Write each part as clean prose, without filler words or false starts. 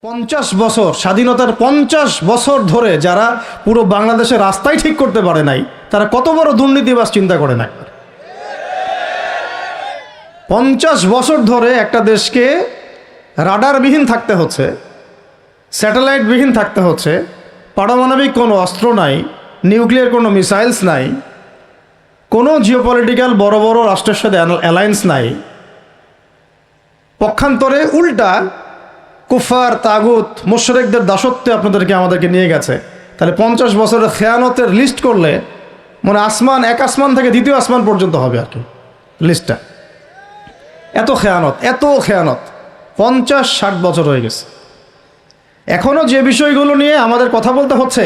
50 বছর স্বাধীনতার 50 বছর ধরে যারা পুরো বাংলাদেশের রাস্তাই ঠিক করতে পারে নাই, তারা কত বড় দুর্নীতিবাজ চিন্তা করে না। 50 বছর ধরে একটা দেশকে রাডারবিহীন থাকতে হচ্ছে, স্যাটেলাইটবিহীন থাকতে হচ্ছে, পারমাণবিক কোনো অস্ত্র নাই, নিউক্লিয়ার কোনো মিসাইলস নাই, কোনো জিওপলিটিক্যাল বড় বড় রাষ্ট্রের সাথে অ্যালায়েন্স নাই, পক্ষান্তরে উল্টা কুফার তাগুত মুশরিকদের দাসত্বে আমাদেরকে নিয়ে গেছে। তাহলে 50 বছরের খেয়ানতের লিস্ট করলে মানে এক আসমান থেকে দ্বিতীয় আসমান পর্যন্ত হবে আর কি লিস্টটা। এত খেয়ানত 50-60 বছর হয়ে গেছে। এখনও যে বিষয়গুলো নিয়ে আমাদের কথা বলতে হচ্ছে,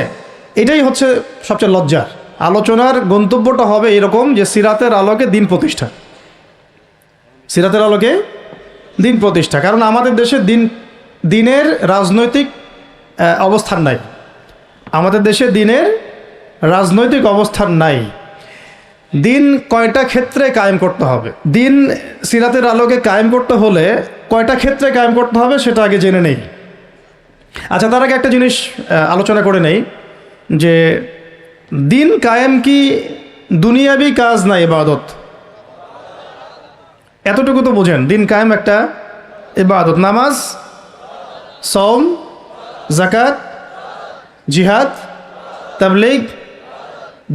এটাই হচ্ছে সবচেয়ে লজ্জার। আলোচনার গন্তব্যটা হবে এরকম যে সিরাতের আলোকে দিন প্রতিষ্ঠা, সিরাতের আলোকে দিন প্রতিষ্ঠা। কারণ আমাদের দেশে দিনের রাজনৈতিক অবস্থান নাই, আমাদের দেশে দিনের রাজনৈতিক অবস্থান নাই। দিন কয়টা ক্ষেত্রে কায়েম করতে হবে, দিন সিরাতের আলোকে কায়েম করতে হলে কয়টা ক্ষেত্রে কায়েম করতে হবে সেটা আগে জেনে নেই। আচ্ছা, তার আগে একটা জিনিস আলোচনা করে নেই যে দিন কায়েম কি দুনিয়াবি কাজ না ইবাদত? এতটুকু তো বোঝেন, দিন কায়েম একটা ইবাদত। নামাজ, সওম, যাকাত, জিহাদ, তাবলীগ,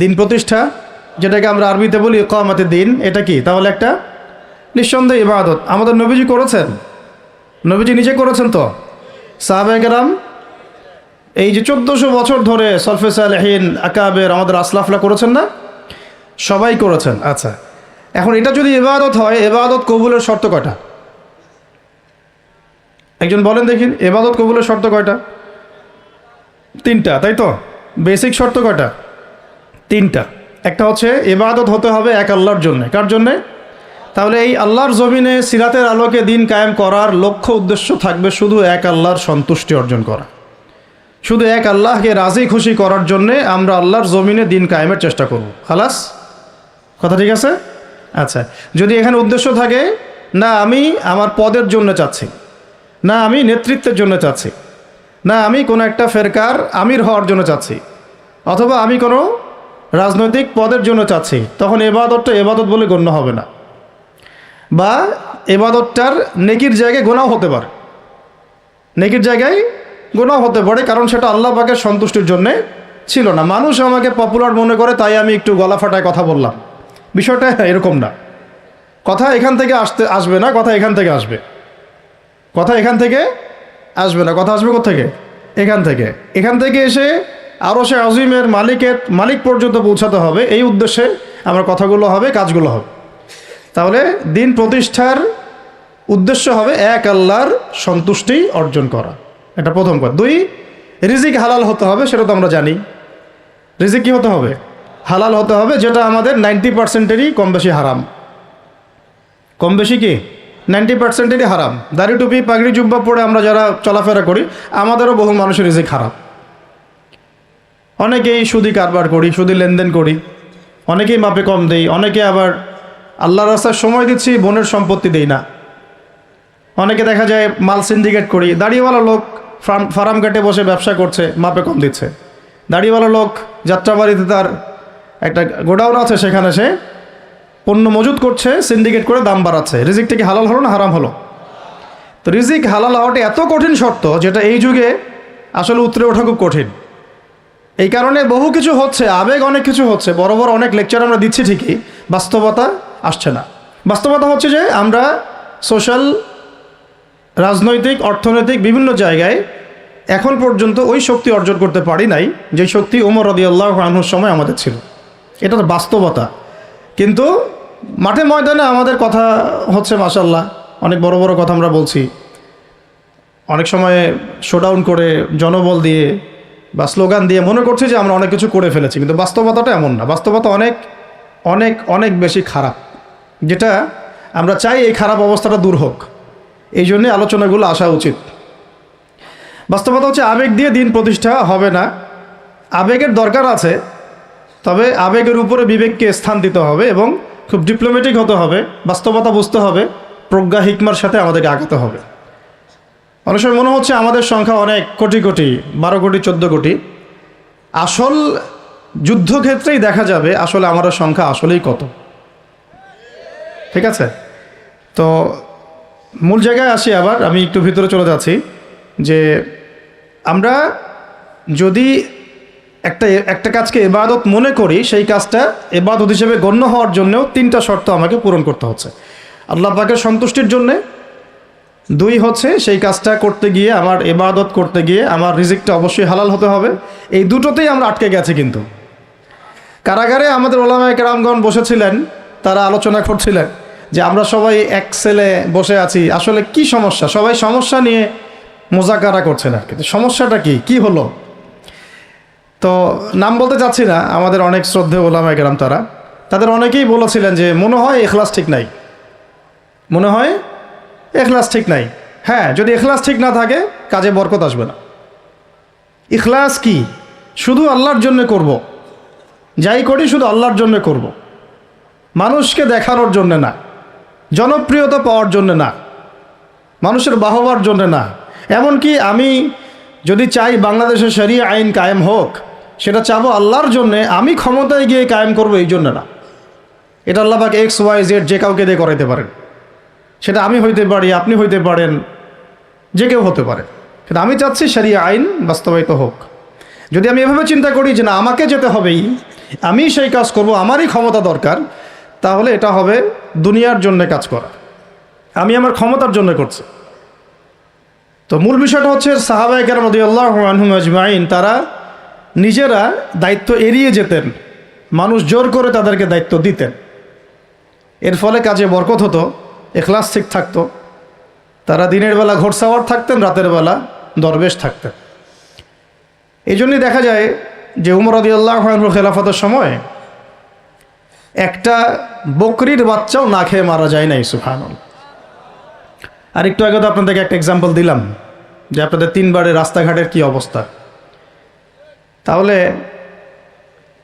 দিন প্রতিষ্ঠা, যেটাকে আমরা আরবিতে বলি ইকামাতে দিন, এটা কি? তাহলে একটা নিঃসন্দেহে ইবাদত। আমাদের নবীজি করেছেন, নবীজি নিজে করেছেন তো, সাহাবায়ে কেরাম এই যে 1400 বছর ধরে সলফে সালেহিন আকাবের আমাদের আসলাফরা করেছেন না? সবাই করেছেন। আচ্ছা, এখন এটা যদি ইবাদত হয়, ইবাদত কবুলের শর্ত কয়টা? একজন বলেন দেখিন, ইবাদত কবুলের শর্ত কয়টা? 3টা, তাই তো? বেসিক শর্ত কয়টা? 3টা। একটা হচ্ছে ইবাদত হতে হবে এক আল্লাহর জন্য। কার জন্যে? তাহলে এই আল্লাহর জমিনে সিরাতের আলোকে দিন কায়েম করার লক্ষ্য উদ্দেশ্য থাকবে শুধু এক আল্লাহর সন্তুষ্টি অর্জন করা, শুধু এক আল্লাহকে রাজি খুশি করার জন্যে আমরা আল্লাহর জমিনে দিন কায়েমের চেষ্টা করব। খালাস, কথা ঠিক আছে? আচ্ছা, যদি এখানে উদ্দেশ্য থাকে না আমি আমার পদের জন্য চাচ্ছি, না আমি নেতৃত্বের জন্য চাচ্ছি, না আমি কোনো একটা ফেরকার আমির হওয়ার জন্য চাচ্ছি, অথবা আমি কোনো রাজনৈতিক পদের জন্য চাচ্ছি, তখন এবাদতটা এবাদত বলে গণ্য হবে না, বা এবাদতটার নেকির জায়গায় গোনাও হতে পারে, নেকির জায়গায় গোনাও হতে পারে, কারণ সেটা আল্লাহ পাকের সন্তুষ্টির জন্যে ছিল না। মানুষ আমাকে পপুলার মনে করে তাই আমি একটু গলা ফাটায় কথা বললাম, বিষয়টা এরকম না। কথা এখান থেকে আসবে না, কথা এখান থেকে আসবে, কথা এখান থেকে আসবে না, কথা আসবে কোত্থেকে? এখান থেকে। এখান থেকে এসে আরশে আজিমের মালিক পর্যন্ত পৌঁছাতে হবে, এই উদ্দেশ্যে আমার কথাগুলো হবে, কাজগুলো হবে। তাহলে দিন প্রতিষ্ঠার উদ্দেশ্য হবে এক আল্লাহর সন্তুষ্টি অর্জন করা, এটা প্রথম কথা। 2, রিজিক হালাল হতে হবে, সেটা তো আমরা জানি। রিজিক কি হতে হবে? হালাল হতে হবে, যেটা আমাদের 90%-এরই কম বেশি হারাম। কম বেশি কি 90%-এরই হারাম। দাড়ি টুপি পাগড়ি জুব্বা পরে আমরা যারা চলাফেরা করি, আমাদেরও বহু মানুষের রিজিক হারাম। অনেকেই সুদি কারবার করি, সুদি লেনদেন করি, অনেকেই মাপে কম দেই, অনেকে আবার আল্লাহর রাস্তায় সময় দিচ্ছি, বোনের সম্পত্তি দেই না। অনেকে দেখা যায় মাল সিন্ডিকেট করি। দাড়িওয়ালা লোক ফার্ম কাটে বসে ব্যবসা করছে, মাপে কম দিচ্ছে। দাড়িওয়ালা লোক যাত্রাবাড়িতে তার একটা গোডাউন আছে, সেখানে সে পণ্য মজুত করছে, সিন্ডিকেট করে দাম বাড়াচ্ছে। রিজিকটা কি হালাল হলো না হারাম হলো? তো রিজিক হালাল হওয়াটা এত কঠিন শর্ত, যেটা এই যুগে আসলে উতরে ওঠা খুব কঠিন। এই কারণে বহু কিছু হচ্ছে, আবেগ অনেক কিছু হচ্ছে, বড় বড় অনেক লেকচার আমরা দিচ্ছি ঠিকই, বাস্তবতা আসছে না। বাস্তবতা হচ্ছে যে আমরা সোশ্যাল, রাজনৈতিক, অর্থনৈতিক বিভিন্ন জায়গায় এখন পর্যন্ত ওই শক্তি অর্জন করতে পারি নাই যে শক্তি ওমর রাদিয়াল্লাহু আনহুর সময় আমাদের ছিল। এটা তো বাস্তবতা। কিন্তু মাঠে ময়দানে আমাদের কথা হচ্ছে মাশাআল্লাহ, অনেক বড় বড় কথা আমরা বলছি, অনেক সময় শোডাউন করে জনবল দিয়ে বা স্লোগান দিয়ে মনে করছি যে আমরা অনেক কিছু করে ফেলেছি, কিন্তু বাস্তবতাটা এমন না। বাস্তবতা অনেক অনেক অনেক বেশি খারাপ, যেটা আমরা চাই এই খারাপ অবস্থাটা দূর হোক, এই জন্যে আলোচনাগুলো আসা উচিত। বাস্তবতা হচ্ছে আবেগ দিয়ে দিন প্রতিষ্ঠা হবে না। আবেগের দরকার আছে, তবে আবেগের উপরে বিবেককে স্থান দিতে হবে এবং খুব ডিপ্লোম্যাটিক হতে হবে, বাস্তবতা বুঝতে হবে, প্রজ্ঞা হিকমার সাথে আমাদেরকে আগাতে হবে। অনেক সময় মনে হচ্ছে আমাদের সংখ্যা অনেক কোটি কোটি, 12 কোটি 14 কোটি। আসল যুদ্ধক্ষেত্রেই দেখা যাবে আসলে আমাদের সংখ্যা আসলেই কত। ঠিক আছে, তো মূল জায়গায় আসি। আবার আমি একটু ভিতরে চলে যাচ্ছি যে আমরা যদি একটা কাজকে ইবাদত মনে করি, সেই কাজটা ইবাদত হিসেবে গণ্য হওয়ার জন্যও 3টা শর্ত আমাকে পূরণ করতে হচ্ছে। আল্লাহ পাকের সন্তুষ্টির জন্যে, 2 হচ্ছে সেই কাজটা করতে গিয়ে, আমার ইবাদত করতে গিয়ে আমার রিজিকটা অবশ্যই হালাল হতে হবে। এই দুটোতেই আমরা আটকে গেছি। কিন্তু কারাগারে আমাদের ওলামায়ে কেরামগণ বসেছিলেন, তারা আলোচনা করছিলেন যে আমরা সবাই এক সেলে বসে আছি, আসলে কি সমস্যা, সবাই সমস্যা নিয়ে মোজাকারা করছেন আর কি। সমস্যাটা কি হলো? তো নাম বলতে চাচ্ছি না, আমাদের অনেক শ্রদ্ধেয় ওলামায়ে কেরাম তাদের অনেকেই বলেছিলেন যে মনে হয় ইখলাস ঠিক নাই, মনে হয় ইখলাস ঠিক নাই। হ্যাঁ, যদি ইখলাস ঠিক না থাকে কাজে বরকত আসবে না। ইখলাস কি? শুধু আল্লাহর জন্য করব, যাই করি শুধু আল্লাহর জন্য করব, মানুষকে দেখানোর জন্য না, জনপ্রিয়তা পাওয়ার জন্য না, মানুষের বাহবার জন্য না। এমনকি আমি যদি চাই বাংলাদেশের শরিয়া আইন কায়েম হোক, সেটা চাবো আল্লাহর জন্যে, আমি ক্ষমতায় গিয়ে কায়েম করব এই জন্য না। এটা আল্লাহ পাক XYZ যে কাউকে দিয়ে করাইতে পারেন। সেটা আমি হইতে পারি, আপনি হইতে পারেন, যে কেউ হতে পারে। কিন্তু আমি চাচ্ছি শরিয়া আইন বাস্তবায়িত হোক। যদি আমি এভাবে চিন্তা করি যে না আমাকে যেতে হবেই, আমি সেই কাজ করব, আমারই ক্ষমতা দরকার, তাহলে এটা হবে দুনিয়ার জন্য কাজ করা, আমি আমার ক্ষমতার জন্য করছি। তো মূল বিষয়টা হচ্ছে সাহাবায়ে কেরাম রাদিয়াল্লাহু আনহুম আজমাইন তারা নিজেরা দায়িত্ব এড়িয়ে যেতেন, মানুষ জোর করে তাদেরকে দায়িত্ব দিতেন। এর ফলে কাজে বরকত হতো, ইখলাস ঠিক থাকতো। তারা দিনের বেলা ঘোড়সাওয়ার থাকতেন, রাতের বেলা দরবেশ থাকতেন। এই জন্যই দেখা যায় যে উমর রাদিয়াল্লাহু আনহুর খেলাফতের সময় একটা বকরির বাচ্চাও না খেয়ে মারা যায় নাই। সুবহানাল্লাহ। আর একটু আগে তো আপনাদেরকে একটা এক্সাম্পল দিলাম যে আপনাদের 3 বারের রাস্তাঘাটের কি অবস্থা। তাহলে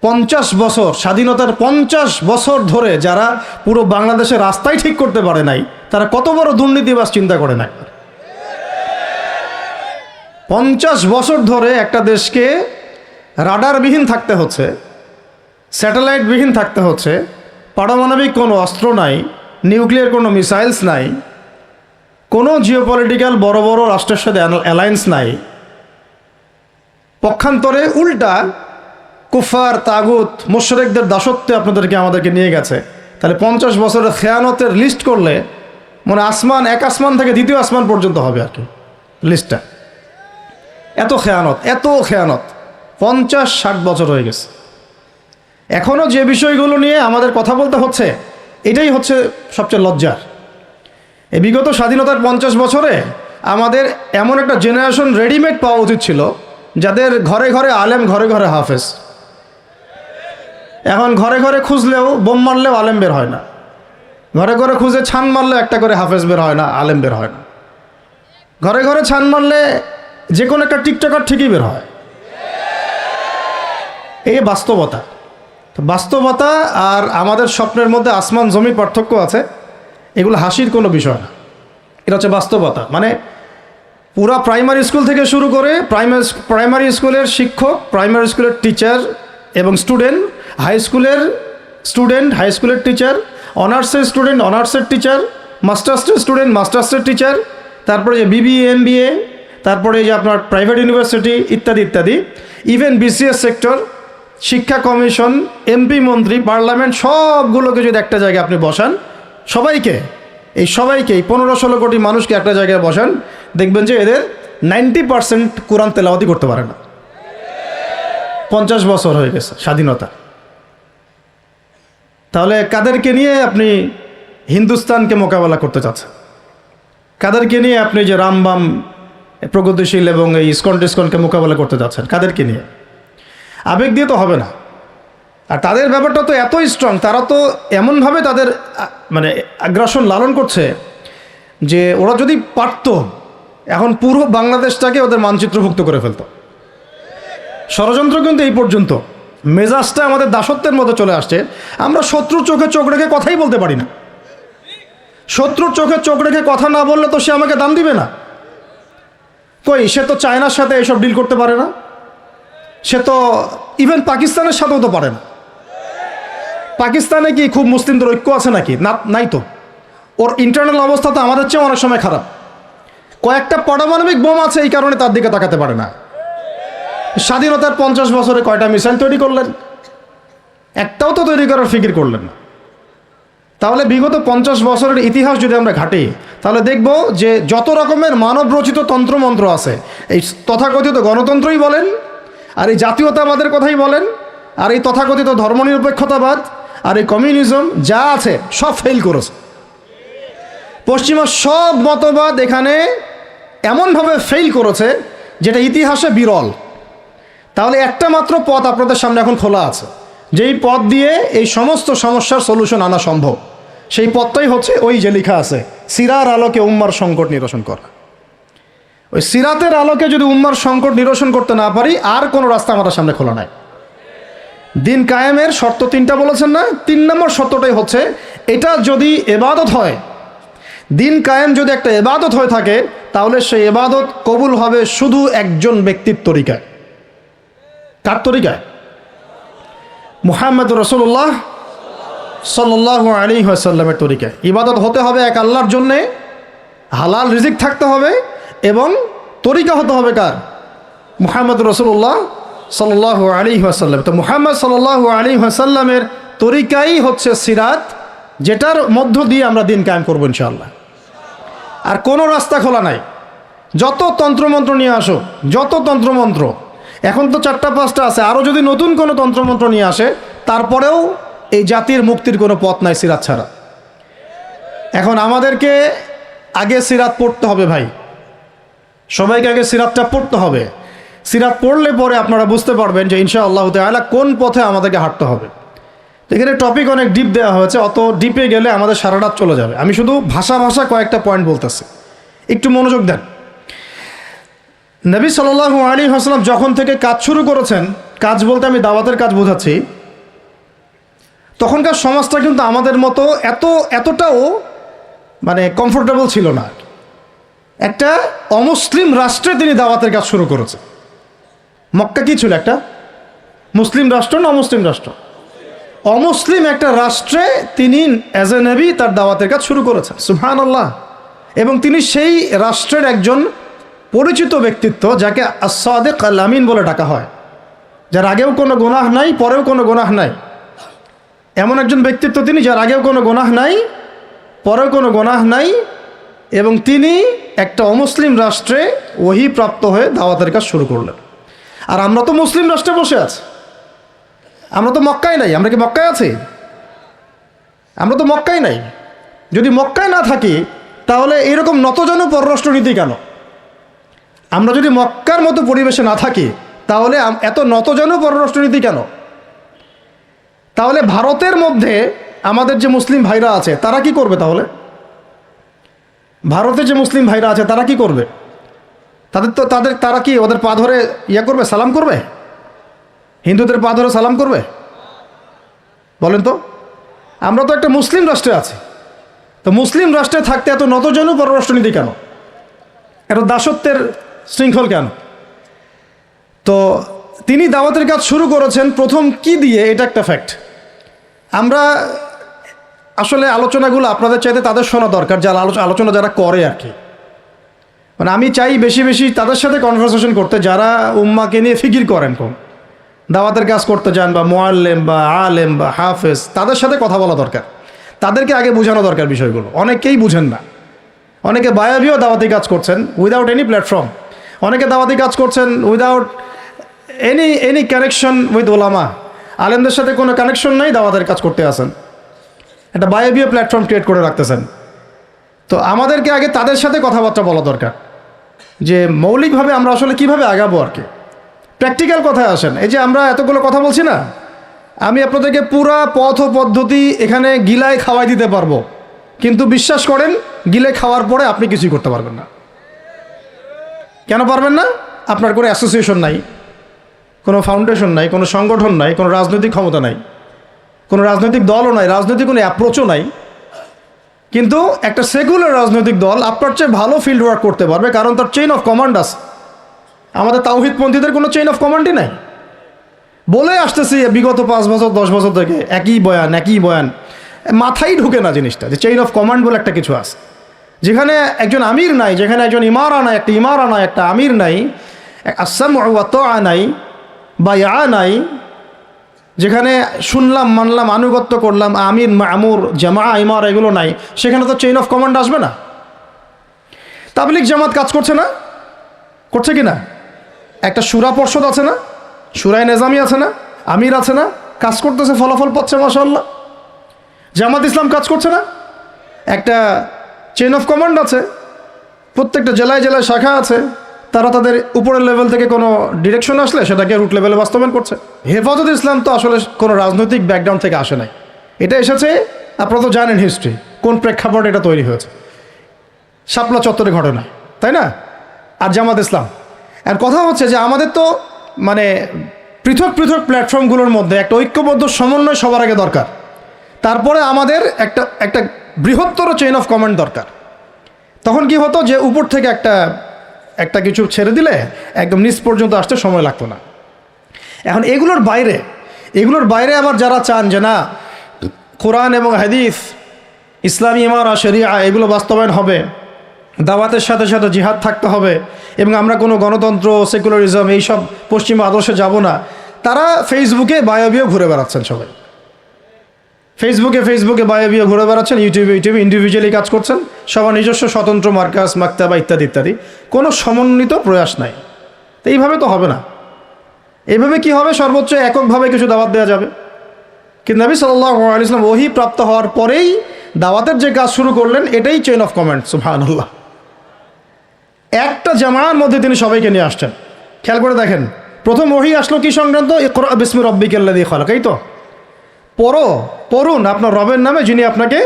50 বছর, স্বাধীনতার 50 বছর ধরে যারা পুরো বাংলাদেশের রাস্তাই ঠিক করতে পারে নাই, তারা কত বড় দুর্নীতিবাজ চিন্তা করে না। 50 বছর ধরে একটা দেশকে রাডারবিহীন থাকতে হচ্ছে, স্যাটেলাইটবিহীন থাকতে হচ্ছে, পারমাণবিক কোনো অস্ত্র নাই, নিউক্লিয়ার কোনো মিসাইলস নাই, কোনো জিওপলিটিক্যাল বড় বড় রাষ্ট্রের সাথে অ্যালায়েন্স নাই। পক্ষান্তরে উল্টা কুফার, তাগুত, মুশরিকদের দাসত্বে আমাদেরকে নিয়ে গেছে। তাহলে 50 বছরের খেয়ানতের লিস্ট করলে মনে এক আসমান থেকে 2য় আসমান পর্যন্ত হবে আর কি লিস্টটা। এত খেয়ানত 50-60 বছর হয়ে গেছে। এখনও যে বিষয়গুলো নিয়ে আমাদের কথা বলতে হচ্ছে, এটাই হচ্ছে সবচেয়ে লজ্জার। এই বিগত স্বাধীনতার 50 বছরে আমাদের এমন একটা জেনারেশন রেডিমেড পাওয়া উচিত ছিল, যাদের ঘরে ঘরে আলেম, ঘরে ঘরে হাফেজ। এখন ঘরে ঘরে খুঁজলেও, বোম মারলেও আলেম বের হয় না, ঘরে ঘরে খুঁজে ছান মারলেও একটা করে হাফেজ বের হয় না, আলেম বের হয় না। ঘরে ঘরে ছান মারলে যে কোনো একটা টিকটকার ঠিকই বের হয়। এই বাস্তবতা আর আমাদের স্বপ্নের মধ্যে আসমান জমির পার্থক্য আছে। এগুলো হাসির কোনো বিষয় না, এটা হচ্ছে বাস্তবতা। মানে পুরা প্রাইমারি স্কুল থেকে শুরু করে প্রাইমারি স্কুলের শিক্ষক, প্রাইমারি স্কুলের টিচার এবং স্টুডেন্ট, হাই স্কুলের টিচার, অনার্সের স্টুডেন্ট, অনার্সের টিচার, মাস্টার্সের স্টুডেন্ট, মাস্টার্সের টিচার, তারপরে যে BBA MBA, তারপরে যে আপনার প্রাইভেট ইউনিভার্সিটি ইত্যাদি ইত্যাদি, ইভেন BCS সেক্টর, শিক্ষা কমিশন, MP মন্ত্রী, পার্লামেন্ট, সবগুলোকে যদি একটা জায়গায় আপনি বসান, সবাইকে এই 15-16 কোটি মানুষকে একটা জায়গায় বসান, দেখবেন যে এদের 90% কোরআন তেলাওয়াতি করতে পারে না। 50 বছর হয়ে গেছে স্বাধীনতা। তাহলে কাদেরকে নিয়ে আপনি হিন্দুস্তানকে মোকাবেলা করতে চাচ্ছেন? কাদেরকে নিয়ে আপনি যে রামবাম, প্রগতিশীল এবং এই ইসকনকে মোকাবেলা করতে যাচ্ছেন? কাদেরকে নিয়ে? আবেগ দিয়ে তো হবে না। আর তাদের ব্যাপারটা তো এতই স্ট্রং, তারা তো এমনভাবে তাদের আগ্রাসন লালন করছে যে ওরা যদি পারত এখন পুরো বাংলাদেশটাকে ওদের মানচিত্রভুক্ত করে ফেলতো। ষড়যন্ত্র কিন্তু এই পর্যন্ত, মেজাজটা আমাদের দাসত্বের মধ্যে চলে আসছে। আমরা শত্রুর চোখে চোখ রেখে কথাই বলতে পারি না। শত্রুর চোখে চোখ রেখে কথা না বললে তো সে আমাকে দাম দিবে না। কই, সে তো চায়নার সাথে এসব ডিল করতে পারে না, সে তো ইভেন পাকিস্তানের সাথেও তো পারে না। পাকিস্তানে কি খুব মুসলিমদের ঐক্য আছে নাকি? না, নাই তো। ওর ইন্টারনাল অবস্থা তো আমাদের চেয়ে অনেক সময় খারাপ। কয়েকটা পারমাণবিক বোম আছে, এই কারণে তার দিকে তাকাতে পারে না। স্বাধীনতার 50 বছরে কয়টা মিসাইল তৈরি করলেন? একটাও তো তৈরি করার ফিকির করলেন না। তাহলে বিগত 50 বছরের ইতিহাস যদি আমরা ঘাঁটি, তাহলে দেখব যে যত রকমের মানব রচিত তন্ত্রমন্ত্র আছে, এই তথাকথিত গণতন্ত্রই বলেন, আর এই জাতীয়তাবাদের কথাই বলেন, আর এই তথাকথিত ধর্মনিরপেক্ষতাবাদ, আর এই কমিউনিজম যা আছে সব ফেল করেছে। পশ্চিমা সব মতবাদ এখানে এমনভাবে ফেল করেছে যেটা ইতিহাসে বিরল। তাহলে একটা মাত্র পথ আপনাদের সামনে এখন খোলা আছে, যেই পথ দিয়ে এই সমস্ত সমস্যার সলিউশন আনা সম্ভব। সেই পথটাই হচ্ছে ওই যে লেখা আছে, সিরার আলোকে উম্মার সংকট নিরসন করা। ওই সিরাতের আলোকে যদি উম্মার সংকট নিরসন করতে না পারি, আর কোনো রাস্তা আমাদের সামনে খোলা নাই। দিন কায়েমের শর্ত 3টা বলেছেন না? 3 নম্বর শর্তটাই হচ্ছে, এটা যদি ইবাদত হয়, দিন কায়েম যদি একটা ইবাদত হয়ে থাকে, তাহলে সেই ইবাদত কবুল হবে শুধু একজন ব্যক্তির তরিকায়। কার তরিকায়? মুহাম্মদ রাসূলুল্লাহ সাল্লাল্লাহু আলাইহি ওয়াসাল্লামের তরিকায়। ইবাদত হতে হবে এক আল্লাহর জন্যে, হালাল রিজিক থাকতে হবে, এবং তরিকা হতে হবে কার? মুহাম্মদ রাসূলুল্লাহ সাল্লাল্লাহু আলাইহি ওয়াসাল্লাম। তো মুহাম্মদ সাল্লাল্লাহু আলাইহি ওয়াসাল্লামের তরিকাই হচ্ছে সিরাত, যেটার মধ্য দিয়ে আমরা দিন কায়েম করবো ইনশাআল্লাহ। আর কোনো রাস্তা খোলা নাই। যত তন্ত্রমন্ত্র নিয়ে আসো, যত তন্ত্রমন্ত্র, এখন তো 4টা-5টা আছে, আরও যদি নতুন কোনো তন্ত্রমন্ত্র নিয়ে আসে, তারপরেও এই জাতির মুক্তির কোনো পথ নাই সিরাত ছাড়া। এখন আমাদেরকে আগে সিরাত পড়তে হবে ভাই, সবাইকে আগে সিরাতটা পড়তে হবে। সিরাত পড়লে পরে আপনারা বুঝতে পারবেন যে ইনশাআল্লাহ তাআলা কোন পথে আমাদেরকে হাঁটতে হবে। এখানে টপিক অনেক ডিপ দেওয়া হয়েছে, অত ডিপে গেলে আমাদের সারা রাত চলে যাবে। আমি শুধু ভাষা কয়েকটা পয়েন্ট বলতেছি, একটু মনোযোগ দেন। নবী সাল্লাল্লাহু আলাইহি ওয়াসাল্লাম যখন থেকে কাজ শুরু করেছেন, কাজ বলতে আমি দাওয়াতের কাজ বোঝাচ্ছি, তখনকার সমাজটা কিন্তু আমাদের মতো এতটাও মানে কমফোর্টেবল ছিল না। একটা অমুসলিম রাষ্ট্রে তিনি দাওয়াতের কাজ শুরু করেছেন। মক্কা কি ছিল? একটা মুসলিম রাষ্ট্র না অমুসলিম রাষ্ট্র? অমুসলিম একটা রাষ্ট্রে তিনি অ্যাজ এ নবী তার দাওয়াতের কাজ শুরু করেছেন। সুবহানাল্লাহ। এবং তিনি সেই রাষ্ট্রের একজন পরিচিত ব্যক্তিত্ব, যাকে আস-সাদিক আল-আমিন বলে ডাকা হয়, যার আগেও কোনো গুনাহ নাই, পরেও কোনো গুনাহ নাই। এমন একজন ব্যক্তিত্ব তিনি, যার আগেও কোনো গুনাহ নাই, পরেও কোনো গুনাহ নাই, এবং তিনি একটা অমুসলিম রাষ্ট্রে ওহী প্রাপ্ত হয়ে দাওয়াতের কাজ শুরু করলেন। আর আমরা তো মুসলিম রাষ্ট্রে বসে আছি, আমরা তো মক্কায় নাই। আমরা কি মক্কায় আছি? আমরা তো মক্কায় নাই। যদি মক্কায় না থাকি, তাহলে এরকম নতজানু পররাষ্ট্রনীতি কেন? আমরা যদি মক্কার মতো পরিবেশে না থাকি, তাহলে এত নতজানু পররাষ্ট্রনীতি কেন? তাহলে ভারতের মধ্যে আমাদের যে মুসলিম ভাইরা আছে, তারা কি করবে? তাহলে ভারতের যে মুসলিম ভাইরা আছে, তারা কি করবে? তারা কি ওদের পা ধরে করবে, সালাম করবে? হিন্দুদের পা ধরে সালাম করবে? বলেন তো। আমরা তো একটা মুসলিম রাষ্ট্রে আছি, তো মুসলিম রাষ্ট্রে থাকতে এত নতজানু পররাষ্ট্রনীতি কেন? এত দাসত্বের শৃঙ্খল কেন? তো তিনি দাওয়াতের কাজ শুরু করেছেন প্রথম কি দিয়ে, এটা একটা ফ্যাক্ট। আমরা আসলে আলোচনাগুলো আপনাদের চাইতে তাদের শোনা দরকার, যারা আলোচনা যারা করে আর কি। মানে আমি চাই বেশি বেশি তাদের সাথে কনভারসেশন করতে, যারা উম্মাকে নিয়ে ফিকির করেন, কোন দাওয়াতের কাজ করতে যান, বা মুআল্লিম বা আলেম বা হাফেজ, তাদের সাথে কথা বলা দরকার। তাদেরকে আগে বোঝানো দরকার বিষয়গুলো। অনেকেই বুঝেন না। অনেকে বায়াবিও দাওয়াতি কাজ করছেন উইদাউট এনি প্ল্যাটফর্ম। অনেকে দাওয়াতি কাজ করছেন উইদাউট এনি কানেকশন উইথ ওলামা। আলেমদের সাথে কোনো কানেকশন নেই, দাওয়াতের কাজ করতে আসেন, একটা বায়াবিও প্ল্যাটফর্ম ক্রিয়েট করে রাখতেছেন। তো আমাদেরকে আগে তাদের সাথে কথাবার্তা বলা দরকার, যে মৌলিকভাবে আমরা আসলে কিভাবে আগাবো আর কি। প্র্যাকটিক্যাল কথায় আসেন। এই যে আমরা এতগুলো কথা বলছি না, আমি আপনাদেরকে পুরা পথ ও পদ্ধতি এখানে গিলায় খাওয়াই দিতে পারবো, কিন্তু বিশ্বাস করেন, গিলে খাওয়ার পরে আপনি কিছুই করতে পারবেন না। কেন পারবেন না? আপনার কোনো অ্যাসোসিয়েশন নাই, কোনো ফাউন্ডেশন নাই, কোনো সংগঠন নাই, কোনো রাজনৈতিক ক্ষমতা নাই, কোনো রাজনৈতিক দলও নাই, রাজনৈতিক কোনো অ্যাপ্রোচও নাই। কিন্তু একটা সেকুলার রাজনৈতিক দল আপনার চেয়ে ভালো ফিল্ড ওয়ার্ক করতে পারবে, কারণ তার চেইন অফ কমান্ড আছে। আমাদের তাওহীদপন্থীদের কোনো চেইন অফ কমান্ডই নাই। বলে আসতেছি বিগত 5 বছর 10 বছর থেকে একই বয়ান, মাথায় ঢুকে না জিনিসটা যে চেইন অফ কমান্ড বলে একটা কিছু আছে। যেখানে একজন আমির নাই, যেখানে একজন ইমারা নাই, একটা আমির নাই, আসাম ওয়া তাআ নাই, বায়া নাই, যেখানে শুনলাম মানলাম আনুগত্য করলাম, আমির মামুর জামা ইমারা এগুলো নাই, সেখানে তো চেইন অফ কমান্ড আসবে না। তাবলিগ জামাত কাজ করছে না? করছে কি না? একটা শুরা পর্ষদ আছে না, শুরায় নেজামি আছে না, আমির আছে না, কাজ করতেছে, ফলাফল পাচ্ছে মাশাআল্লাহ। জামাত ইসলাম কাজ করছে না? একটা চেইন অফ কমান্ড আছে, প্রত্যেকটা জেলায় জেলায় শাখা আছে, তারা তাদের উপরের লেভেল থেকে কোনো ডিরেকশন আসলে সেটাকে রুট লেভেলে বাস্তবায়ন করছে। হেফাজত ইসলাম তো আসলে কোনো রাজনৈতিক ব্যাকগ্রাউন্ড থেকে আসে নাই, এটা এসেছে, আপনারা তো জানেন হিস্ট্রি, কোন প্রেক্ষাপটে এটা তৈরি হয়েছে, শাপলা চত্বরে ঘটনা, তাই না? আর জামাত ইসলাম, আর কথা হচ্ছে যে আমাদের তো মানে পৃথক পৃথক প্ল্যাটফর্মগুলোর মধ্যে একটা ঐক্যবদ্ধ সমন্বয় সবার আগে দরকার, তারপরে আমাদের একটা বৃহত্তর চেইন অফ কমান্ড দরকার। তখন কি হতো যে উপর থেকে একটা কিছু ছেড়ে দিলে একদম নিচ পর্যন্ত আসতে সময় লাগতো না। এখন এগুলোর বাইরে আবার যারা চান যে না কোরআন এবং হাদিস, ইসলামী ইমারা, শরিয়া এগুলো বাস্তবায়ন হবে, দাওয়াতের সাথে সাথে জিহাদ থাকতে হবে, এবং আমরা কোনো গণতন্ত্র, সেকুলারিজম এইসব পশ্চিমা আদর্শে যাব না, তারা ফেসবুকে বায়োবিও ঘুরে বেড়াচ্ছেন। সবাই ফেসবুকে বায়োবিও ঘুরে বেড়াচ্ছেন, ইউটিউবে ইন্ডিভিজুয়ালি কাজ করছেন, সবার নিজস্ব স্বতন্ত্র মার্কাস, মাকতাবা ইত্যাদি, কোনো সমন্বিত প্রয়াস নাই। তো এইভাবে তো হবে না। এইভাবে কি হবে? সর্বোচ্চ এককভাবে কিছু দাওয়াত দেওয়া যাবে, কিন্তু নবী সাল্লাল্লাহু আলাইহি ওয়াসাল্লাম ওহী প্রাপ্ত হওয়ার পরেই দাওয়াতের যে কাজ শুরু করলেন, এটাই চেইন অফ কমান্ড। সুবহানাল্লাহ। একটা জামার মধ্যে তিনি সবাইকে নিয়ে আসছেন। খেয়াল করে দেখেন, প্রথম ওহী আসলো কি সংক্রান্ত? ইকরা বিসমি রাব্বিকাল্লাযী খালাক। এই তো পড়ুন আপনার রবের নামে যিনি আপনাকে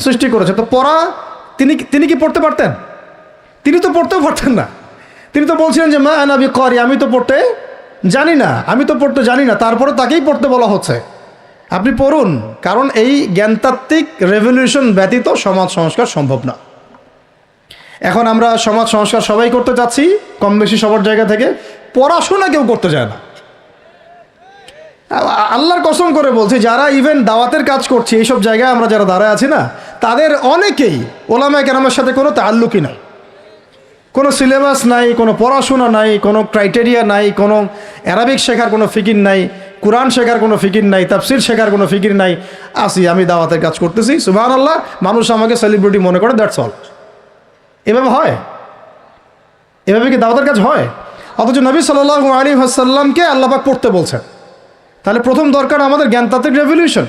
সৃষ্টি করেছে। তো পড়া, তিনি কি পড়তে পারতেন? তিনি তো পড়তেও পারতেন না। তিনি তো বলছিলেন যে মা আনা বিকারি, আমি তো পড়তে জানি না, তারপরে তাকেই পড়তে বলা হচ্ছে। আপনি পড়ুন, কারণ এই জ্ঞানতাত্ত্বিক রেভলিউশন ব্যতীত সমাজ সংস্কার সম্ভব না। এখন আমরা সমাজ সংস্কার সবাই করতে চাচ্ছি, কম বেশি সবার জায়গা থেকে, পড়াশোনা কেউ করতে চায় না। আল্লাহর কসম করে বলছি, যারা ইভেন দাওয়াতের কাজ করছে এইসব জায়গায় আমরা যারা দাঁড়ায় আছি না, তাদের অনেকেই ওলামায়ে কেরামের সাথে কোনো তাআল্লুকই নাই, কোনো সিলেবাস নাই, কোনো পড়াশোনা নাই, কোনো ক্রাইটেরিয়া নাই, কোনো অ্যারাবিক শেখার কোনো ফিকির নাই, কোরআন শেখার কোনো ফিকির নাই, তাফসির শেখার কোনো ফিকির নাই। আমি দাওয়াতের কাজ করতেছি, সুবহানাল্লাহ, মানুষ আমাকে সেলিব্রিটি মনে করে, দ্যাটস অল। এভাবে হয়? এভাবে কি দাওয়াতের কাজ হয়? অথচ নবী সাল্লাল্লাহু আলাইহি ওয়াসাল্লামকে আল্লাহ পাক পড়তে বলছেন। তাহলে প্রথম দরকার আমাদের জ্ঞানতাত্ত্বিক রেভলিউশন,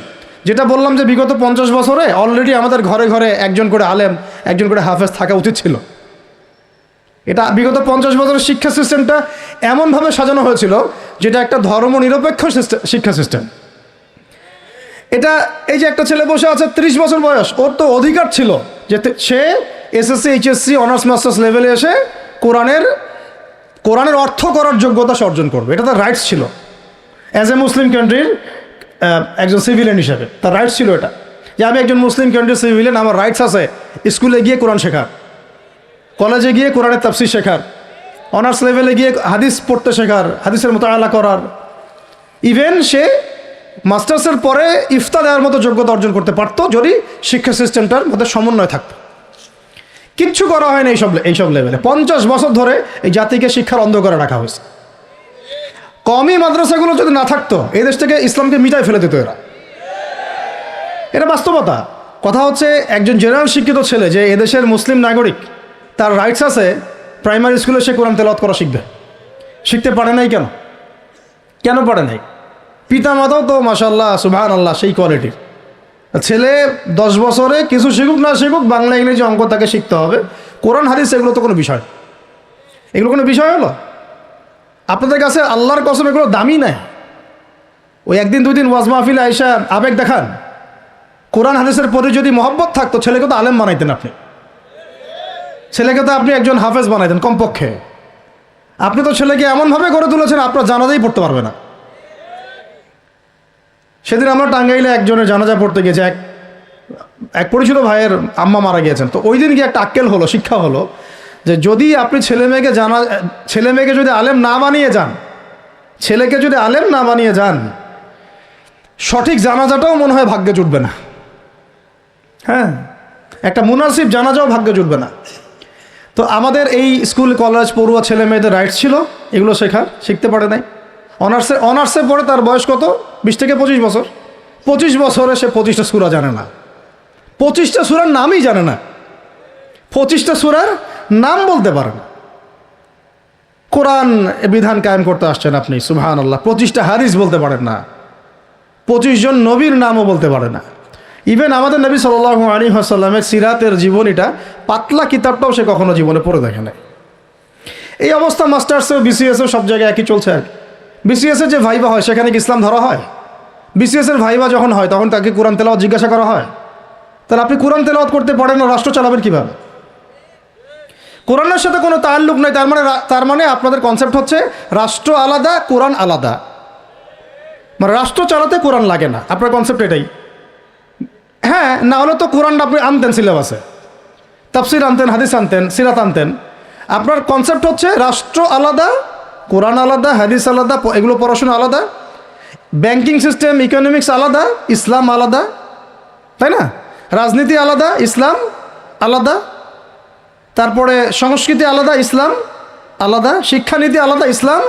যেটা বললাম যে বিগত 50 বছরে অলরেডি আমাদের ঘরে ঘরে একজন করে আলেম, একজন করে হাফেজ থাকা উচিত ছিল। এটা বিগত 50 বছরের শিক্ষা সিস্টেমটা এমনভাবে সাজানো হয়েছিল যেটা একটা ধর্ম নিরপেক্ষ শিক্ষা সিস্টেম। এটা এই যে একটা ছেলে বসে আছে 30 বছর বয়স, ওর তো অধিকার ছিল যে সে এসএসসি, এইচএসসি, অনার্স মাস্টার্স লেভেলে এসে কোরআনের অর্থ করার যোগ্যতা সে অর্জন করবে। এটা তার রাইটস ছিল অ্যাজ এ মুসলিম কান্ট্রির একজন সিভিলিয়ান হিসাবে। তার রাইটস ছিল এটা, যে আমি একজন মুসলিম কান্ট্রির সিভিলিয়ান, আমার রাইটস আছে স্কুলে গিয়ে কোরআন শেখার, কলেজে গিয়ে কোরআনের তাফসীর শেখার, অনার্স লেভেলে গিয়ে হাদিস পড়তে শেখার, হাদিসের মুতাআলা করার। ইভেন সে মাস্টার্সের পরে ইফতা দেওয়ার মতো যোগ্যতা অর্জন করতে পারতো যদি শিক্ষা সিস্টেমটার মধ্যে সমন্বয় থাকতো। কিচ্ছু করা হয় না এইসব লেভেলে। 50 বছর ধরে এই জাতিকে শিক্ষার অন্ধকারে রাখা হয়েছে। কমই মাদ্রাসাগুলো যদি না থাকতো, এই দেশ থেকে ইসলামকে মিটাই ফেলে দিত এরা। এটা বাস্তবতা। কথা হচ্ছে একজন জেনারেল শিক্ষিত ছেলে যে এদেশের মুসলিম নাগরিক, তার রাইটস আছে প্রাইমারি স্কুলে সে কোরআন তেলাওয়াত করা শিখতে পারে নাই। কেন পারে নাই? পিতা মাতাও তো মাশাআল্লাহ সুবহানাল্লাহ সেই কোয়ালিটির। ছেলে 10 বছরে কিছু শিখুক না শিখুক, বাংলা ইংরেজি অঙ্ক তাকে শিখতে হবে। কোরআন হাদিস এগুলো তো কোনো বিষয়, এগুলো কোনো বিষয় হলো? আপনাদের কাছে আল্লাহর কসম এগুলো দামি নাই। ওই একদিন 2 দিন ওয়াজ মাহফিলে আইসা আবেগ দেখান। কোরআন হাদিসের প্রতি যদি মহব্বত থাকতো, ছেলেকে তো আলেম বানাইতেন আপনি, ছেলেকে তো আপনি একজন হাফেজ বানাইতেন কমপক্ষে। আপনি তো ছেলেকে এমনভাবে গড়ে তুলেছেন আপনার জানাজাই পড়তে পারবে না। সেদিন আমরা টাঙ্গাইলে একজনের জানাজা পড়তে গেছে, এক পরিচিত ভাইয়ের আম্মা মারা গিয়েছেন। তো ওই দিন গিয়ে একটা আক্কেল হলো, শিক্ষা হলো যে যদি আপনি ছেলে মেয়েকে যদি আলেম না বানিয়ে যান, ছেলেকে যদি আলেম না বানিয়ে যান, সঠিক জানাজাটাও মনে হয় ভাগ্যে জুটবে না। হ্যাঁ, একটা মুনাসিব জানাজাও ভাগ্যে জুটবে না। তো আমাদের এই স্কুল কলেজ পড়ুয়া ছেলে মেয়েদের রাইটস ছিল এগুলো শিখতে পারে নাই। অনার্সে পড়ে তার বয়স কত? 20 থেকে 25 বছর। 25 বছরে সে 25টা সূরা জানে না, 25টা সূরার নামই জানে না, 25টা সূরার নাম বলতে পারে না। কোরআন বিধান কায়েম করতে আসছেন আপনি, সুবহানাল্লাহ, 25টা হাদিস বলতে পারেন না, 25 জন নবীর নামও বলতে পারে না। ইভেন আমাদের নবী সাল্লাল্লাহু আলাইহি ওয়াসাল্লামের সিরাতের জীবনীটা, পাতলা কিতাবটাও সে কখনো জীবনে পড়ে দেখে নাই। এই অবস্থা মাস্টার্সেও বিসিএসেও সব জায়গায় একই চলছে। বিসিএসের যে ভাইবা হয় সেখানে কি ইসলাম ধরা হয়? বিসিএসের ভাইবা যখন হয় তখন তাকে কোরআন তেলাওয়াত জিজ্ঞাসা করা হয়? তাহলে আপনি কোরআন তেলাওয়াত করতে পারেন না, রাষ্ট্র চালাবেন কীভাবে? কোরআনের সাথে কোনো তাল্লুক নাই। তার মানে আপনাদের কনসেপ্ট হচ্ছে রাষ্ট্র আলাদা, কোরআন আলাদা, মানে রাষ্ট্র চালাতে কোরআন লাগে না, আপনার কনসেপ্ট এটাই। হ্যাঁ, না হলে তো কোরআনটা আপনি আনতেন সিলেবাসে, তাফসির আনতেন, হাদিস আনতেন, সিরাত আনতেন। আপনার কনসেপ্ট হচ্ছে রাষ্ট্র আলাদা, কোরআন আলাদা, হাদিস আলাদা, এগুলো পড়াশোনা আলাদা, ব্যাংকিং সিস্টেম, ইকোনমিক্স আলাদা, ইসলাম আলাদা, তাই না? রাজনীতি আলাদা, ইসলাম আলাদা, তারপরে সংস্কৃতি আলাদা, ইসলাম আলাদা, শিক্ষানীতি আলাদা, ইসলাম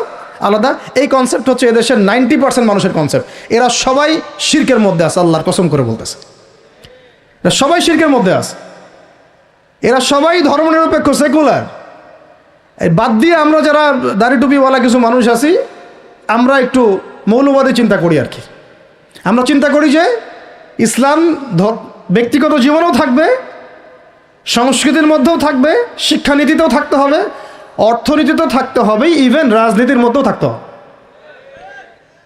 আলাদা। এই কনসেপ্ট হচ্ছে এদেশের 90% মানুষের কনসেপ্ট। এরা সবাই শিরকের মধ্যে আছে, আল্লাহর কসম করে বলতেছে, এরা সবাই শিরকের মধ্যে আছে। এরা সবাই ধর্মনিরপেক্ষ, সেকুলার। এই বাদ দিয়ে আমরা যারা দাড়ি টুপিওয়ালা কিছু মানুষ আছি, আমরা একটু মৌলবাদী চিন্তা করি আর কি। আমরা চিন্তা করি যে ইসলাম ব্যক্তিগত জীবনেও থাকবে, সংস্কৃতির মধ্যেও থাকবে, শিক্ষানীতিতেও থাকতে হবে, অর্থনীতিতেও থাকতে হবে, ইভেন রাজনীতির মধ্যেও থাকতে হবে।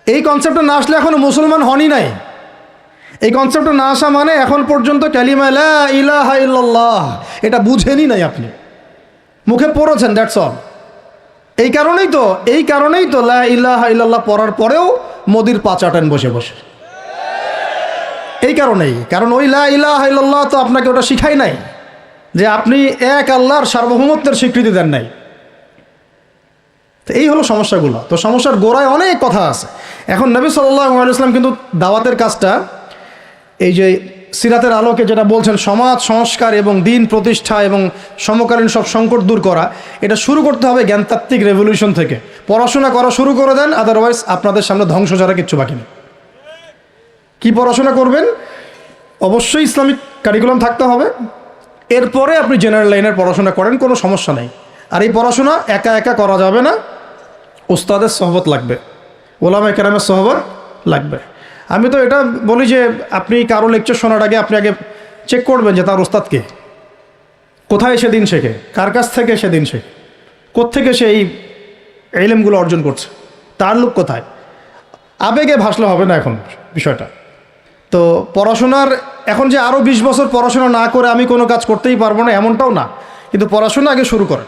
এই কনসেপ্টটা না আসলে এখনো মুসলমান হনই নাই। এই কনসেপ্টটা না আসা মানে এখন পর্যন্ত কালিমা লা ইলাহা ইল্লাল্লাহ এটা বুঝেনই নাই আপনি, মুখে পড়েছেন, দ্যাটস অল। এই কারণেই তো লা ইলাহা ইল্লাল্লাহ পড়ার পরেও মোদির পা চাটান বসে বসে। এই কারণেই, কারণ ওই লা ইলাহা ইল্লাল্লাহ তো আপনাকে ওটা শিখাই নাই, যে আপনি এক আল্লাহর সার্বভৌমত্বের স্বীকৃতি দেন নাই। তো এই হলো সমস্যাগুলো। তো সমস্যার গোড়ায় অনেক কথা আছে। এখন নবী সাল্লাল্লাহু আলাইহি ওয়াসাল্লাম কিন্তু দাওয়াতের কাজটা, এই যে সিরাতের আলোকে যেটা বলছেন, সমাজ সংস্কার এবং দিন প্রতিষ্ঠা এবং সমকালীন সব সংকট দূর করা, এটা শুরু করতে হবে জ্ঞানতাত্ত্বিক রেভলিউশন থেকে। পড়াশোনা করা শুরু করে দেন, আদারওয়াইজ আপনাদের সামনে ধ্বংস ছাড়া কিচ্ছু বাকি নেই। কী পড়াশোনা করবেন? অবশ্যই ইসলামিক কারিকুলাম থাকতে হবে। এরপরে আপনি জেনারেল লাইনের পড়াশোনা করেন, কোনো সমস্যা নেই। আর এই পড়াশোনা একা একা করা যাবে না, ওস্তাদের সহবত লাগবে, ওলামায়ে কেরামের সহবত লাগবে। আমি তো এটা বলি যে আপনি কারো লেকচার শোনার আগে আপনি আগে চেক করবেন যে তার ওস্তাদকে, কোথায় সেদিন শেখে, কার কাছ থেকে সেদিন শেখে, কোত্থেকে সে এই ইলমগুলো অর্জন করছে, তার লোক কোথায়। আবেগে ভাসলে হবে না এখন বিষয়টা। তো পড়াশোনার এখন যে আরও 20 বছর পড়াশোনা না করে আমি কোনো কাজ করতেই পারবো না এমনটাও না, কিন্তু পড়াশোনা আগে শুরু করেন।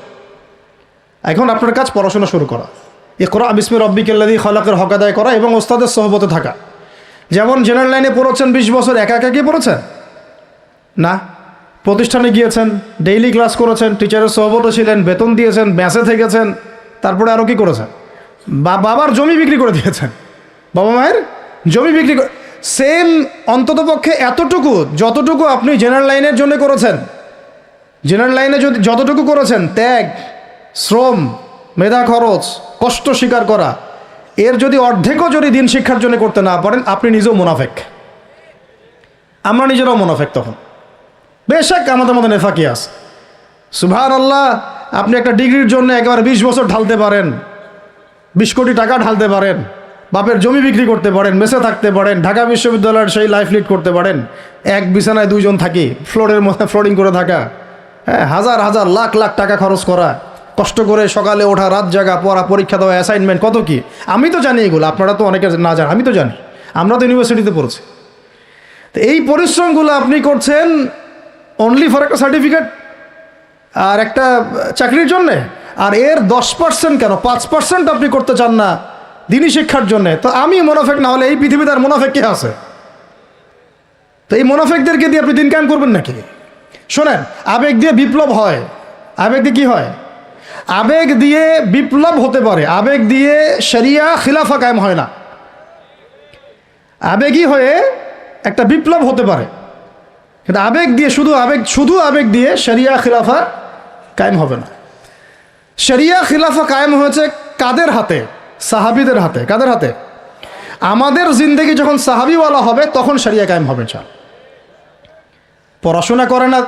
এখন আপনার কাজ পড়াশোনা শুরু করা, ইকরা বিসমি রাব্বিকাল্লাযী খালাকের হক আদায় করা এবং ওস্তাদের সহবতে থাকা। যেমন জেনারেল লাইনে পড়েছেন 20 বছর, একা একা কি পড়েছেন? না, প্রতিষ্ঠানে গিয়েছেন, ডেইলি ক্লাস করেছেন, টিচারের সহবতে ছিলেন, বেতন দিয়েছেন, ব্যাসে থেকেছেন, তারপরে আরও কি করেছেন? বাবার জমি বিক্রি করে দিয়েছেন, বাবা মায়ের জমি বিক্রি করে, সেম অন্ততপক্ষে এতটুকু যতটুকু আপনি জেনারেল লাইনের জন্য করেছেন, জেনারেল লাইনে যদি যতটুকু করেছেন, ত্যাগ, শ্রম, মেধা খরচ, কষ্ট স্বীকার করা, এর যদি অর্ধেকও যদি দিন শিক্ষার জন্য করতে না পারেন, আপনি নিজেও মুনাফেক। আমরা নিজেরাও মুনাফেক তখন। বেশক আমাদের মধ্যে নেফাকি আছে, সুবহানাল্লাহ। আপনি একটা ডিগ্রির জন্য একেবারে 20 বছর ঢালতে পারেন, 20 কোটি টাকা ঢালতে পারেন, বাপের জমি বিক্রি করতে পারেন, মেসে থাকতে পারেন, ঢাকা বিশ্ববিদ্যালয়ের সেই লাইফ লিড করতে পারেন, এক বিছানায় 2 জন থাকি, ফ্লোরের মধ্যে ফ্লোরিং করে থাকা, হ্যাঁ, হাজার হাজার লাখ লাখ টাকা খরচ করা, কষ্ট করে সকালে ওঠা, রাত জাগা, পড়া, পরীক্ষা দেওয়া, অ্যাসাইনমেন্ট, কত কি। আমি তো জানি এগুলো, আপনারা তো অনেকে না জানেন, আমি তো জানি, আমরা তো ইউনিভার্সিটিতে পড়েছি। তো এই পরিশ্রমগুলো আপনি করছেন অনলি ফর একটা সার্টিফিকেট আর একটা চাকরির জন্যে, আর এর 10% কেন 5% আপনি করতে চান না দিনী শিক্ষার জন্যে। তো আমি মুনাফেক না হলে এই পৃথিবীতে আর মুনাফেক কে আছে? তো এই মুনাফেকদেরকে দিয়ে আপনি দিন কায়েম করবেন নাকি? শোনেন, আবেগ দিয়ে বিপ্লব হয়, আবেগ দিয়ে কী হয়? আবেগ দিয়ে বিপ্লব হতে পারে, আবেগ দিয়ে শরিয়া খিলাফা কায়েম হয় না। আবেগই হয়ে একটা বিপ্লব হতে পারে, কিন্তু আবেগ দিয়ে শুধু আবেগ দিয়ে শরিয়া খিলাফা কায়েম হবে না। শরিয়া খিলাফা কায়েম হয়েছে কাদের হাতে? সাহাবিদের হাতে। কাদের হাতে? আমাদের জিন্দেগি যখন সাহাবিওয়ালা হবে তখন শরিয়া কায়েম হবে। চাল পড়াশোনা করে না,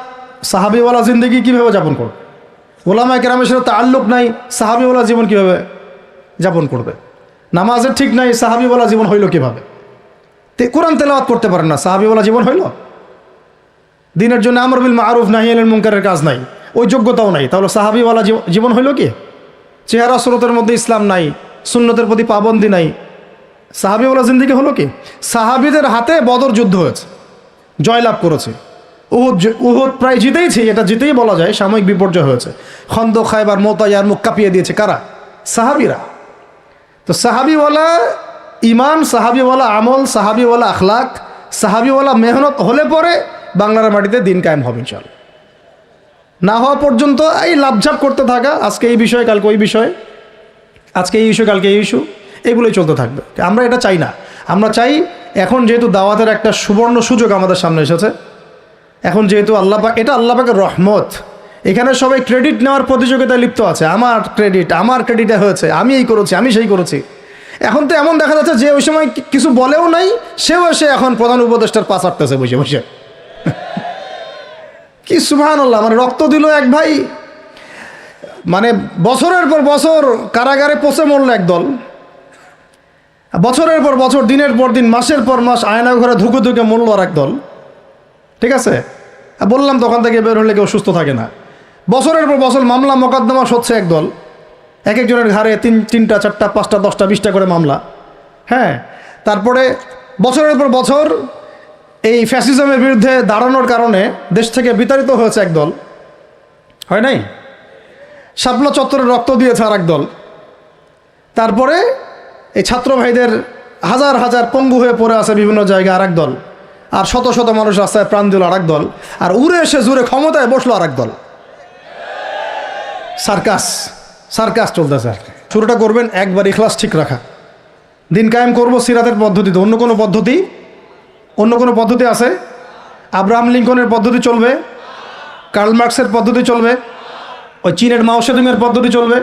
সাহাবিওয়ালা জিন্দেগি কীভাবে যাপন করবে? ওলামায়ে কেরামের সাথে তাআল্লুক নাই, সাহাবিওয়ালা জীবন কীভাবে যাপন করবে? নামাজের ঠিক নাই, সাহাবিওয়ালা জীবন হইল কীভাবে? কোরআন তেলাওয়াত করতে পারেন না, সাহাবিওয়ালা জীবন হইল? দিনের জন্য আমর বিল মারুফ নাহি আনিল মুনকারের কাজ নাই, ওই যোগ্যতাও নাই, তাহলে সাহাবিওয়ালা জীবন হইল কি? চেহারা সুরতের মধ্যে ইসলাম নাই, সুন্নতের প্রতি পাবন্দি নাই, সাহাবিওয়ালা জিন্দেগি হলো কি? সাহাবিদের হাতে বদর যুদ্ধ হয়েছে, জয়লাভ করেছে। উহুদ প্রায় জিতেইছে, এটা জিতেই বলা যায়, সাময়িক বিপর্যয় হয়েছে। খন্দক, খায়বার, মোতায়ার মুখ কাঁপিয়ে দিয়েছে কারা? সাহাবিরা। তো সাহাবিওয়ালা ইমান, সাহাবিওয়ালা আমল, সাহাবিওয়ালা আখলাক, সাহাবিওয়ালা মেহনত হলে পরে বাংলার মাটিতে দিন কায়েম হবে ইনশাআল্লাহ। না হওয়া পর্যন্ত এই লাভঝাপ করতে থাকা, আজকে এই বিষয়ে কালকে ওই বিষয়ে, আজকে এই ইস্যু কালকে এই ইস্যু, এগুলোই চলতে থাকবে। আমরা এটা চাই না। আমরা চাই এখন যেহেতু দাওয়াতের একটা সুবর্ণ সুযোগ আমাদের সামনে এসেছে, এখন যেহেতু আল্লাহ পাক, এটা আল্লাহ পাকের রহমত, এখানে সবাই ক্রেডিট নেওয়ার প্রতিযোগিতায় লিপ্ত আছে। আমার ক্রেডিটে হয়েছে, আমি এই করেছি, আমি সেই করেছি। এখন তো এমন দেখা যাচ্ছে যে ওই সময় কিছু বলেও নাই, সেও এসে এখন প্রধান উপদেষ্টার পাশ আটতেছে বসে বসে। কি সুবহানাল্লাহ! মানে রক্ত দিল এক ভাই, মানে বছরের পর বছর কারাগারে পচে মরল একদল, বছরের পর বছর, দিনের পর দিন, মাসের পর মাস আয়না ঘরে ধুকে ধুকে মরল আর একদল। ঠিক আছে, বললাম তখন থেকে বের হলে কেউ সুস্থ থাকে না। বছরের পর বছর মামলা মোকদ্দমা হচ্ছে একদল, এক একজনের ঘাড়ে 3টা 4টা 5টা 10টা 20টা করে মামলা। হ্যাঁ, তারপরে বছরের পর বছর এই ফ্যাসিজমের বিরুদ্ধে দাঁড়ানোর কারণে দেশ থেকে বিতাড়িত হয়েছে একদল, হয় নাই? শাপলা চত্বরে রক্ত দিয়েছে আর একদল। তারপরে এই ছাত্র ভাইদের হাজার হাজার পঙ্গু হয়ে পড়ে আছে বিভিন্ন জায়গায় আর একদল, আর শত শত মানুষ রাস্তায় প্রাণ দিল আর একদল, আর উড়ে এসে জুড়ে ক্ষমতায় বসলো আর একদল। সার্কাস চলতেছে। শুরুটা করবেন একবার ইখলাস ঠিক রাখা, দিন কায়েম করব সিরাতের পদ্ধতিতে। অন্য কোনো পদ্ধতি আছে? আব্রাহাম লিঙ্কনের পদ্ধতি চলবে? কার্ল মার্কসের পদ্ধতি চলবে? ওই চীনের মাও সেতুংয়ের পদ্ধতি চলবে?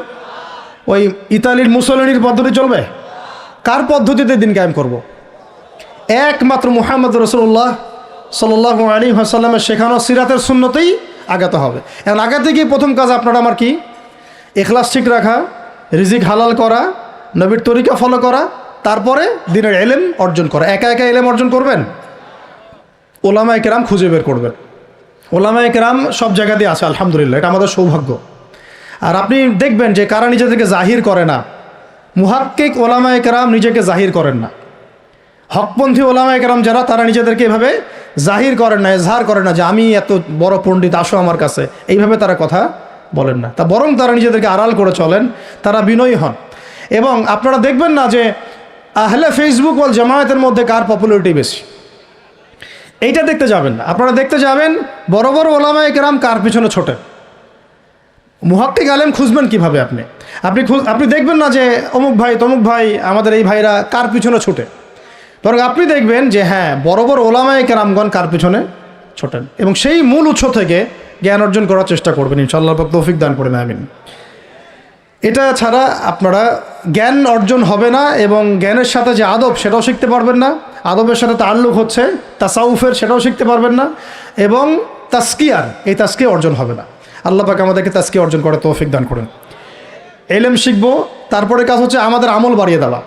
ওই ইতালির মুসোলিনির পদ্ধতি চলবে? কার পদ্ধতিতে দিন কায়েম করব? একমাত্র মুহাম্মদ রাসূলুল্লাহ সাল্লাল্লাহু আলাইহি ওয়াসাল্লামের শেখানো সিরাতের সুন্নতেই আগাতে হবে। এখন আগাতে গিয়ে প্রথম কাজ আপনার আমার কি? ইখলাস ঠিক রাখা, রিজিক হালাল করা, নবীর তরিকা ফলো করা, তারপরে দিনের ইলম অর্জন করা। একা একা ইলম অর্জন করবেন? ওলামায়ে কেরাম খুঁজে বের করবেন। ওলামায়ে কেরাম সব জায়গাতেই আছে, আলহামদুলিল্লাহ, এটা আমাদের সৌভাগ্য। আর আপনি দেখবেন যে কারা নিজেদেরকে জাহির করে না, মুহাক্কিক ওলামায়ে কেরাম নিজেকে জাহির করেন না। হকপন্থী ওলামায়ে কেরাম যারা, তারা নিজেদেরকে এভাবে জাহির করেন না, এজহার করেন না যে আমি এত বড় পণ্ডিত, আসো আমার কাছে, এইভাবে তারা কথা বলেন না। তা বরং তারা নিজেদেরকে আড়াল করে চলেন, তারা বিনয়ী হন। এবং আপনারা দেখবেন না যে আহলে ফেসবুক ওয়াল জামায়াতের মধ্যে কার পপুলারিটি বেশি, এইটা দেখতে যাবেন না। আপনারা দেখতে যাবেন বড় বড় ওলামায়ে কেরাম কার পিছনে ছোটেন। মুহাক্কিক আলেম খুঁজবেন কীভাবে? আপনি দেখবেন না যে অমুক ভাই তমুক ভাই, আমাদের এই ভাইরা কার পিছনে ছোটে, বরং আপনি দেখবেন যে হ্যাঁ, বড় বড় ওলামায়ে কেরামগণ কার পিছনে ছোটেন, এবং সেই মূল উৎস থেকে জ্ঞান অর্জন করার চেষ্টা করবেন ইনশাআল্লাহ। তৌফিক দান করেন, আমিন। এটা ছাড়া আপনারা জ্ঞান অর্জন হবে না, এবং জ্ঞানের সাথে যে আদব সেটাও শিখতে পারবেন না, আদবের সাথে তাআল্লুক হচ্ছে তাসাউফের, সেটাও শিখতে পারবেন না, এবং এই তাজকিয়া অর্জন হবে না। আল্লাহ পাক আমাদেরকে তাজকিয়া অর্জন করে তৌফিক দান করেন। ইলম শিখবো, তারপরে কাজ হচ্ছে আমাদের আমল বাড়িয়ে দেওয়া।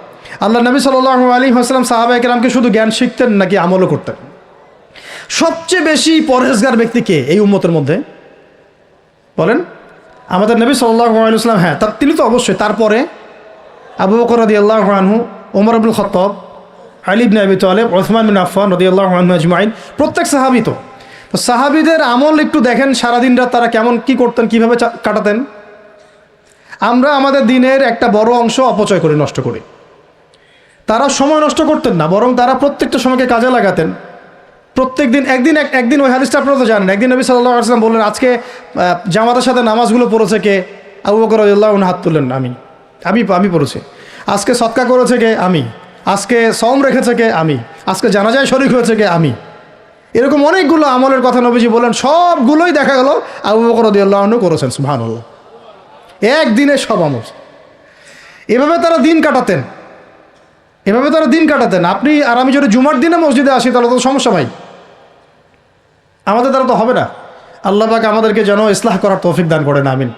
আল্লাহ নবী সাল্লাল্লাহু আলাইহি ওয়াসাল্লাম সাহাবায়ে কেরামকে শুধু জ্ঞান শিখতেন নাকি আমলও করতেন? সবচেয়ে বেশি পরহেজগার ব্যক্তি কে এই উম্মতের মধ্যে বলেন? আমাদের নবী সাল্লাল্লাহু আলাইহি ওয়াসাল্লাম। হ্যাঁ, তিনি তো অবশ্যই। তারপরে আবু বকর রাদিয়াল্লাহু আনহু, ওমর ইবনুল খাত্তাব, আলী ইবনে আবি তালেব, উসমান বিন আফফান রাদিয়াল্লাহু আনহু আজমাইন, প্রত্যেক সাহাবী। তো সাহাবীদের আমল একটু দেখেন, সারাদিন রাত তারা কেমন কি করতেন, কিভাবে কাটাতেন। আমরা আমাদের দিনের একটা বড় অংশ অপচয় করি, নষ্ট করি। তারা সময় নষ্ট করতেন না, বরং তারা প্রত্যেকটা সময়কে কাজে লাগাতেন। প্রত্যেক দিন একদিন ওই হাদিসটা আপনারা তো জানেন, একদিন নবী সাল্লাল্লাহু আলাইহি ওয়াসাল্লাম বললেন, আজকে জামাতের সাথে নামাজগুলো পড়েছে কে? আবু বকর রাদিয়াল্লাহু আনহু হাত তুললেন, আমি পড়েছি। আজকে সদকা করেছে কে? আমি। আজকে সওম রেখেছে কে? আমি। আজকে জানাজায় শরীক হয়েছে কে? আমি। এরকম অনেকগুলো আমলের কথা নবীজি বলেন, সবগুলোই দেখা গেল আবু বকর রাদিয়াল্লাহু আনহু করেছেন। সুবহানাল্লাহ, একদিনে সব আমল। এভাবে তারা দিন কাটাতেন। আপনি আর আমি যদি জুমার দিনে মসজিদে আসি তাহলে তো সমস্যা ভাই, আমাদের দ্বারা তো হবে না। আল্লাহ পাক আমাদেরকে যেন ইসলাহ করার তৌফিক দান করেন, আমিন।